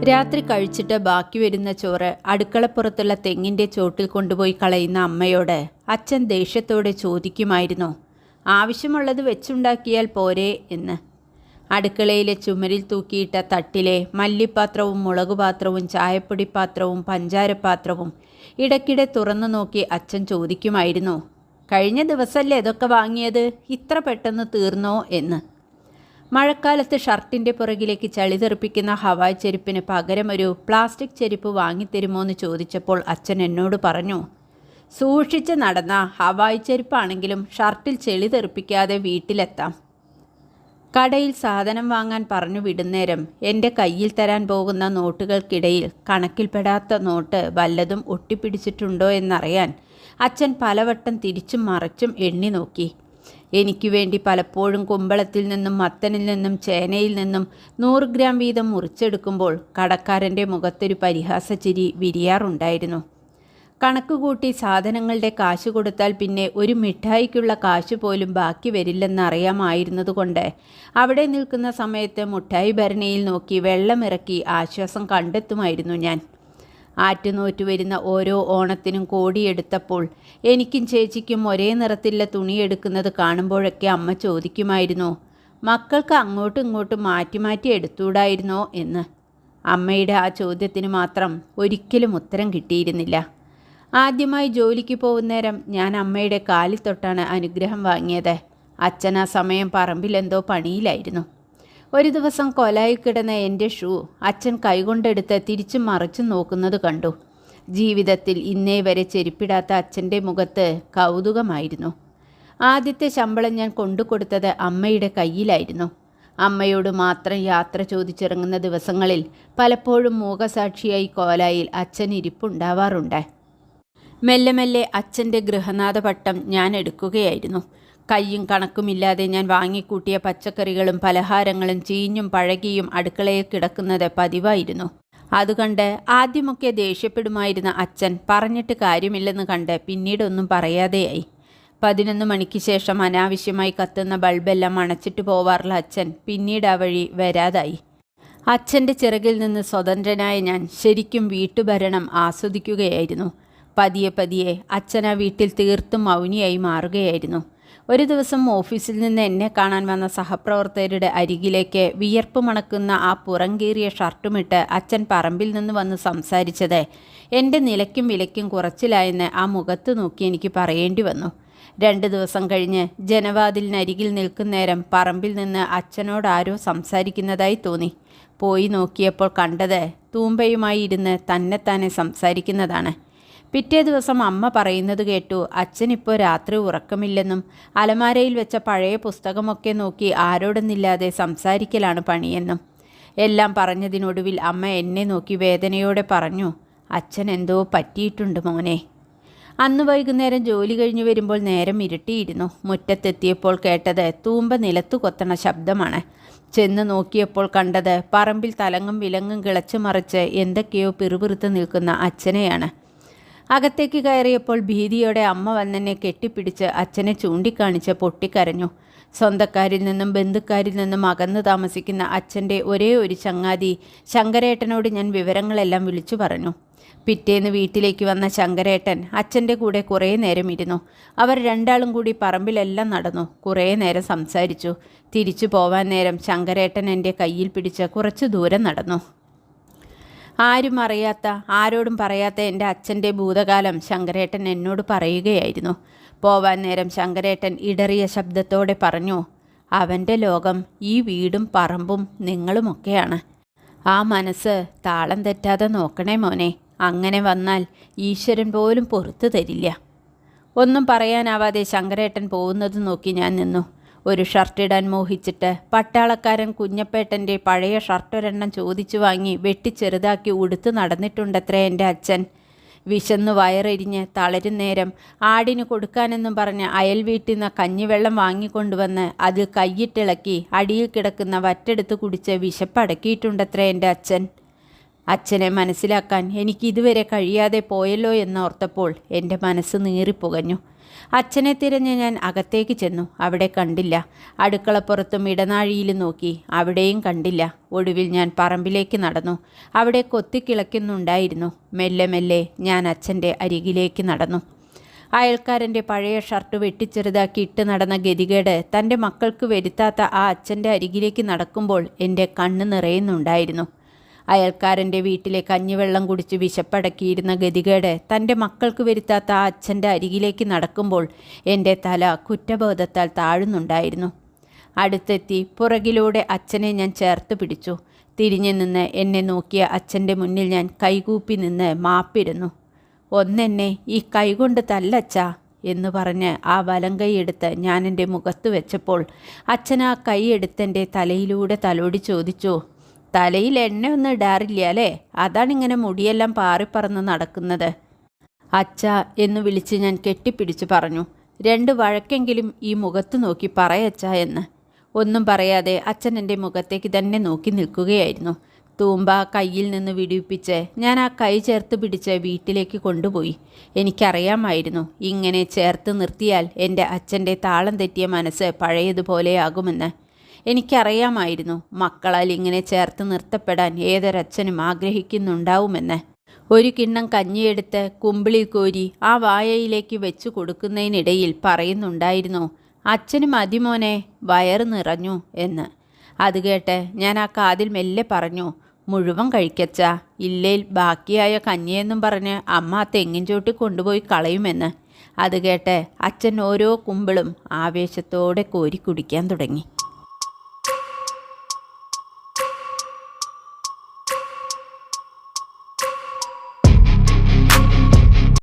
രാത്രി കഴിച്ചിട്ട് ബാക്കി വരുന്ന ചോറ് അടുക്കളപ്പുറത്തുള്ള തെങ്ങിൻ്റെ ചോട്ടിൽ കൊണ്ടുപോയി കളയുന്ന അമ്മയോട് അച്ഛൻ ദേഷ്യത്തോടെ ചോദിക്കുമായിരുന്നു, ആവശ്യമുള്ളത് വെച്ചുണ്ടാക്കിയാൽ പോരെ എന്ന്. അടുക്കളയിലെ ചുമരിൽ തൂക്കിയിട്ട തട്ടിലെ മല്ലിപ്പാത്രവും മുളകുപാത്രവും ചായപ്പൊടിപ്പാത്രവും പഞ്ചാരപ്പാത്രവും ഇടയ്ക്കിടെ തുറന്നു നോക്കി അച്ഛൻ ചോദിക്കുമായിരുന്നു, കഴിഞ്ഞ ദിവസമല്ലേ ഇതൊക്കെ വാങ്ങിയത്, ഇത്ര പെട്ടെന്ന് തീർന്നോ എന്ന്. മഴക്കാലത്ത് ഷർട്ടിൻ്റെ പുറകിലേക്ക് ചളി തെറിപ്പിക്കുന്ന ഹവായ് ചെരുപ്പിന് പകരം ഒരു പ്ലാസ്റ്റിക് ചെരുപ്പ് വാങ്ങിത്തരുമോ എന്ന് ചോദിച്ചപ്പോൾ അച്ഛൻ എന്നോട് പറഞ്ഞു, സൂക്ഷിച്ച് നടന്ന ഹവായ് ചെരുപ്പാണെങ്കിലും ഷർട്ടിൽ ചെളി തെറിപ്പിക്കാതെ വീട്ടിലെത്താം. കടയിൽ സാധനം വാങ്ങാൻ പറഞ്ഞു വിടുന്നേരം എൻ്റെ കയ്യിൽ തരാൻ പോകുന്ന നോട്ടുകൾക്കിടയിൽ കണക്കിൽപ്പെടാത്ത നോട്ട് വല്ലതും ഒട്ടിപ്പിടിച്ചിട്ടുണ്ടോ എന്നറിയാൻ അച്ഛൻ പലവട്ടം തിരിച്ചും മറിച്ചും എണ്ണി നോക്കി. എനിക്ക് വേണ്ടി പലപ്പോഴും കുമ്പളത്തിൽ നിന്നും മത്തനിൽ നിന്നും ചേനയിൽ നിന്നും 100 ഗ്രാം വീതം മുറിച്ചെടുക്കുമ്പോൾ കടക്കാരൻ്റെ മുഖത്തൊരു പരിഹാസച്ചിരി വിരിയാറുണ്ടായിരുന്നു. കണക്കുകൂട്ടി സാധനങ്ങളുടെ കാശ് കൊടുത്താൽ പിന്നെ ഒരു മിഠായിക്കുള്ള കാശ് പോലും ബാക്കി വരില്ലെന്നറിയാമായിരുന്നതുകൊണ്ട് അവിടെ നിൽക്കുന്ന സമയത്ത് മുഠായി ഭരണിയിൽ നോക്കി വെള്ളമിറക്കി ആശ്വാസം കണ്ടെത്തുമായിരുന്നു ഞാൻ. ആറ്റുനോറ്റു വരുന്ന ഓരോ ഓണത്തിനും കോടിയെടുത്തപ്പോൾ എനിക്കും ചേച്ചിക്കും ഒരേ നിറത്തിലുള്ള തുണിയെടുക്കുന്നത് കാണുമ്പോഴൊക്കെ അമ്മ ചോദിക്കുമായിരുന്നു, മക്കൾക്ക് അങ്ങോട്ടും ഇങ്ങോട്ടും മാറ്റി മാറ്റി എടുത്തൂടായിരുന്നോ എന്ന്. അമ്മയുടെ ആ ചോദ്യത്തിന് മാത്രം ഒരിക്കലും ഉത്തരം കിട്ടിയിരുന്നില്ല. ആദ്യമായി ജോലിക്ക് പോകുന്നേരം ഞാൻ അമ്മയുടെ കാലിൽ തൊട്ടാണ് അനുഗ്രഹം വാങ്ങിയത്. അച്ഛൻ ആ സമയം പറമ്പിലെന്തോ പണിയിലായിരുന്നു. ഒരു ദിവസം കൊലായി കിടന്ന എൻ്റെ ഷൂ അച്ഛൻ കൈകൊണ്ടെടുത്ത് തിരിച്ചും മറിച്ചും നോക്കുന്നത് കണ്ടു. ജീവിതത്തിൽ ഇന്നേ വരെ ചെരുപ്പിടാത്ത അച്ഛൻ്റെ മുഖത്ത് കൗതുകമായിരുന്നു. ആദ്യത്തെ ശമ്പളം ഞാൻ കൊണ്ടുകൊടുത്തത് അമ്മയുടെ കയ്യിലായിരുന്നു. അമ്മയോട് മാത്രം യാത്ര ചോദിച്ചിറങ്ങുന്ന ദിവസങ്ങളിൽ പലപ്പോഴും മൂകസാക്ഷിയായി കോലായിൽ അച്ഛൻ ഇരിപ്പുണ്ടാവാറുണ്ട്. മെല്ലെ മെല്ലെ അച്ഛൻ്റെ ഗൃഹനാഥ പട്ടം ഞാൻ എടുക്കുകയായിരുന്നു. കയ്യും കണക്കുമില്ലാതെ ഞാൻ വാങ്ങിക്കൂട്ടിയ പച്ചക്കറികളും പലഹാരങ്ങളും ചീഞ്ഞും പഴകിയും അടുക്കളയിൽ കിടക്കുന്നത് പതിവായിരുന്നു. അതുകണ്ട് ആദ്യമൊക്കെ ദേഷ്യപ്പെടുമായിരുന്ന അച്ഛൻ പറഞ്ഞിട്ട് കാര്യമില്ലെന്ന് കണ്ട് പിന്നീടൊന്നും പറയാതെയായി. 11 മണിക്ക് ശേഷം അനാവശ്യമായി കത്തുന്ന ബൾബെല്ലാം അണച്ചിട്ട് പോവാറുള്ള അച്ഛൻ പിന്നീട് ആ വഴി വരാതായി. അച്ഛൻ്റെ ചിറകിൽ നിന്ന് സ്വതന്ത്രനായ ഞാൻ ശരിക്കും വീട്ടുഭരണം ആസ്വദിക്കുകയായിരുന്നു. പതിയെ പതിയെ അച്ഛൻ ആ വീട്ടിൽ തീർത്തും മൗനിയായി മാറുകയായിരുന്നു. ഒരു ദിവസം ഓഫീസിൽ നിന്ന് എന്നെ കാണാൻ വന്ന സഹപ്രവർത്തകരുടെ അരികിലേക്ക് വിയർപ്പ് മണക്കുന്ന ആ പുറംകീറിയ ഷർട്ടുമിട്ട് അച്ഛൻ പറമ്പിൽ നിന്ന് വന്ന് സംസാരിച്ചത് എൻ്റെ നിലയ്ക്കും വിലയ്ക്കും കുറച്ചിലായെന്ന് ആ മുഖത്ത് നോക്കി എനിക്ക് പറയേണ്ടി വന്നു. 2 ദിവസം കഴിഞ്ഞ് ജനവാതിലിനരികിൽ നിൽക്കുന്നേരം പറമ്പിൽ നിന്ന് അച്ഛനോടാരോ സംസാരിക്കുന്നതായി തോന്നി. പോയി നോക്കിയപ്പോൾ കണ്ടത് തൂമ്പയുമായി ഇരുന്ന് തന്നെത്താനെ സംസാരിക്കുന്നതാണ്. പിറ്റേ ദിവസം അമ്മ പറയുന്നത് കേട്ടു, അച്ഛനിപ്പോൾ രാത്രി ഉറക്കമില്ലെന്നും അലമാരയിൽ വെച്ച പഴയ പുസ്തകമൊക്കെ നോക്കി ആരോടൊന്നില്ലാതെ സംസാരിക്കലാണ് പണിയെന്നും. എല്ലാം പറഞ്ഞതിനൊടുവിൽ അമ്മ എന്നെ നോക്കി വേദനയോടെ പറഞ്ഞു, അച്ഛൻ എന്തോ പറ്റിയിട്ടുണ്ട് മോനെ. അന്ന് വൈകുന്നേരം ജോലി കഴിഞ്ഞു വരുമ്പോൾ നേരം ഇരുട്ടിയിരുന്നു. മുറ്റത്തെത്തിയപ്പോൾ കേട്ടത് തൂമ്പ നിലത്തു കൊത്തണ ശബ്ദമാണ്. ചെന്ന് നോക്കിയപ്പോൾ കണ്ടത് പറമ്പിൽ തലങ്ങും വിലങ്ങും കിളച്ചു മറിച്ച് എന്തൊക്കെയോ പിറുപിറുത്ത് നിൽക്കുന്ന അച്ഛനെയാണ്. അകത്തേക്ക് കയറിയപ്പോൾ ഭീതിയോടെ അമ്മ വന്നെന്നെ കെട്ടിപ്പിടിച്ച് അച്ഛനെ ചൂണ്ടിക്കാണിച്ച് പൊട്ടിക്കരഞ്ഞു. സ്വന്തക്കാരിൽ നിന്നും ബന്ധുക്കാരിൽ നിന്നും അകന്നു താമസിക്കുന്ന അച്ഛൻ്റെ ഒരേ ഒരു ചങ്ങാതി ശങ്കരേട്ടനോട് ഞാൻ വിവരങ്ങളെല്ലാം വിളിച്ചു പറഞ്ഞു. പിറ്റേന്ന് വീട്ടിലേക്ക് വന്ന ശങ്കരേട്ടൻ അച്ഛൻ്റെ കൂടെ കുറേ നേരം ഇരുന്നു. അവർ രണ്ടാളും കൂടി പറമ്പിലെല്ലാം നടന്നു. കുറേ നേരം സംസാരിച്ചു. തിരിച്ചു പോവാൻ നേരം ശങ്കരേട്ടൻ എൻ്റെ കയ്യിൽ പിടിച്ച് കുറച്ച് ദൂരം നടന്നു. ആരും അറിയാത്ത, ആരോടും പറയാത്ത എൻ്റെ അച്ഛൻ്റെ ഭൂതകാലം ശങ്കരേട്ടൻ എന്നോട് പറയുകയായിരുന്നു. പോവാൻ നേരം ശങ്കരേട്ടൻ ഇടറിയ ശബ്ദത്തോടെ പറഞ്ഞു, അവൻ്റെ ലോകം ഈ വീടും പറമ്പും നിങ്ങളുമൊക്കെയാണ്. ആ മനസ്സ് താളം തെറ്റാതെ നോക്കണേ മോനെ. അങ്ങനെ വന്നാൽ ഈശ്വരൻ പോലും പുറത്തു തരില്ല. ഒന്നും പറയാനാവാതെ ശങ്കരേട്ടൻ പോകുന്നത് നോക്കി ഞാൻ നിന്നു. ഒരു ഷർട്ടിടാൻ മോഹിച്ചിട്ട് പട്ടാളക്കാരൻ കുഞ്ഞപ്പേട്ടൻ്റെ പഴയ ഷർട്ടൊരെണ്ണം ചോദിച്ചു വാങ്ങി വെട്ടിച്ചെറുതാക്കി ഉടുത്ത് നടന്നിട്ടുണ്ടത്രേ എൻ്റെ അച്ഛൻ. വിശന്നു വയറെരിഞ്ഞ് തളരുന്നേരം ആടിന് കൊടുക്കാനെന്നും പറഞ്ഞ് അയൽ വീട്ടിൽ നിന്ന് കഞ്ഞിവെള്ളം വാങ്ങിക്കൊണ്ടുവന്ന് അത് കയ്യിട്ടിളക്കി അടിയിൽ കിടക്കുന്ന വറ്റെടുത്ത് കുടിച്ച് വിശപ്പടക്കിയിട്ടുണ്ടത്രേ എൻ്റെ അച്ഛൻ. അച്ഛനെ മനസ്സിലാക്കാൻ എനിക്കിതുവരെ കഴിയാതെ പോയല്ലോ എന്നോർത്തപ്പോൾ എൻ്റെ മനസ്സ് നീറിപ്പുകഞ്ഞു. അച്ഛനെ തിരഞ്ഞ് ഞാൻ അകത്തേക്ക് ചെന്നു. അവിടെ കണ്ടില്ല. അടുക്കളപ്പുറത്തും ഇടനാഴിയിലും നോക്കി. അവിടെയും കണ്ടില്ല. ഒടുവിൽ ഞാൻ പറമ്പിലേക്ക് നടന്നു. അവിടെ കൊത്തിക്കിളയ്ക്കുന്നുണ്ടായിരുന്നു. മെല്ലെ മെല്ലെ ഞാൻ അച്ഛൻ്റെ അരികിലേക്ക് നടന്നു. അയൽക്കാരൻ്റെ പഴയ ഷർട്ട് വെട്ടിച്ചെറുതാക്കി ഇട്ട് നടന്ന ഗതികേട് തൻ്റെ മക്കൾക്ക് വരുത്താത്ത ആ അച്ഛൻ്റെ അരികിലേക്ക് നടക്കുമ്പോൾ എൻ്റെ കണ്ണ് നിറയുന്നുണ്ടായിരുന്നു. അയൽക്കാരൻ്റെ വീട്ടിലെ കഞ്ഞിവെള്ളം കുടിച്ച് വിശപ്പടക്കിയിരുന്ന ഗതികേട് തൻ്റെ മക്കൾക്ക് വരുത്താത്ത ആ അച്ഛൻ്റെ അരികിലേക്ക് നടക്കുമ്പോൾ എൻ്റെ തല കുറ്റബോധത്താൽ താഴുന്നുണ്ടായിരുന്നു. അടുത്തെത്തി പുറകിലൂടെ അച്ഛനെ ഞാൻ ചേർത്ത് പിടിച്ചു. തിരിഞ്ഞു നിന്ന് എന്നെ നോക്കിയ അച്ഛൻ്റെ മുന്നിൽ ഞാൻ കൈകൂപ്പി നിന്ന് മാപ്പിരുന്നു. ഒന്നെന്നെ ഈ കൈകൊണ്ട് തല്ലച്ചാ എന്ന് പറഞ്ഞ് ആ വലം കൈ എടുത്ത് ഞാൻ എൻ്റെ മുഖത്ത് വെച്ചപ്പോൾ അച്ഛൻ ആ കൈ എടുത്തെൻ്റെ തലയിലൂടെ തലോടി ചോദിച്ചു, തലയിൽ എണ്ണയൊന്നും ഇടാറില്ല അല്ലേ? അതാണിങ്ങനെ മുടിയെല്ലാം പാറിപ്പറന്ന് നടക്കുന്നത്. അച്ഛാ എന്ന് വിളിച്ച് ഞാൻ കെട്ടിപ്പിടിച്ച് പറഞ്ഞു. 2 വഴക്കെങ്കിലും ഈ മുഖത്ത് നോക്കി പറയച്ചാ എന്ന്. ഒന്നും പറയാതെ അച്ഛൻ എൻ്റെ മുഖത്തേക്ക് തന്നെ നോക്കി നിൽക്കുകയായിരുന്നു. തൂമ്പ കയ്യിൽ നിന്ന് വിടിവിപ്പിച്ച് ഞാൻ ആ കൈ ചേർത്ത് പിടിച്ച് വീട്ടിലേക്ക് കൊണ്ടുപോയി. എനിക്കറിയാമായിരുന്നു ഇങ്ങനെ ചേർത്ത് നിർത്തിയാൽ എൻ്റെ അച്ഛൻ്റെ താളം തെറ്റിയ മനസ്സ് പഴയതുപോലെയാകുമെന്ന്. എനിക്കറിയാമായിരുന്നു മക്കളാൽ ഇങ്ങനെ ചേർത്ത് നിർത്തപ്പെടാൻ ഏതൊരച്ഛനും ആഗ്രഹിക്കുന്നുണ്ടാവുമെന്ന്. ഒരു കിണ്ണം കഞ്ഞിയെടുത്ത് കുമ്പിളിൽ കോരി ആ വായയിലേക്ക് വെച്ചു കൊടുക്കുന്നതിനിടയിൽ പറയുന്നുണ്ടായിരുന്നു, അച്ഛന് മതി മോനെ, വയറ് നിറഞ്ഞു എന്ന്. അത് കേട്ട് ഞാൻ ആ കാതിൽ മെല്ലെ പറഞ്ഞു, മുഴുവൻ കഴിക്കച്ചാ, ഇല്ലേൽ ബാക്കിയായ കഞ്ഞിയെന്നും പറഞ്ഞ് അമ്മ ആ തെങ്ങിൻ ചോട്ടിൽ കൊണ്ടുപോയി കളയുമെന്ന്. അത് കേട്ട് അച്ഛൻ ഓരോ കുമ്പിളും ആവേശത്തോടെ കോരി കുടിക്കാൻ തുടങ്ങി.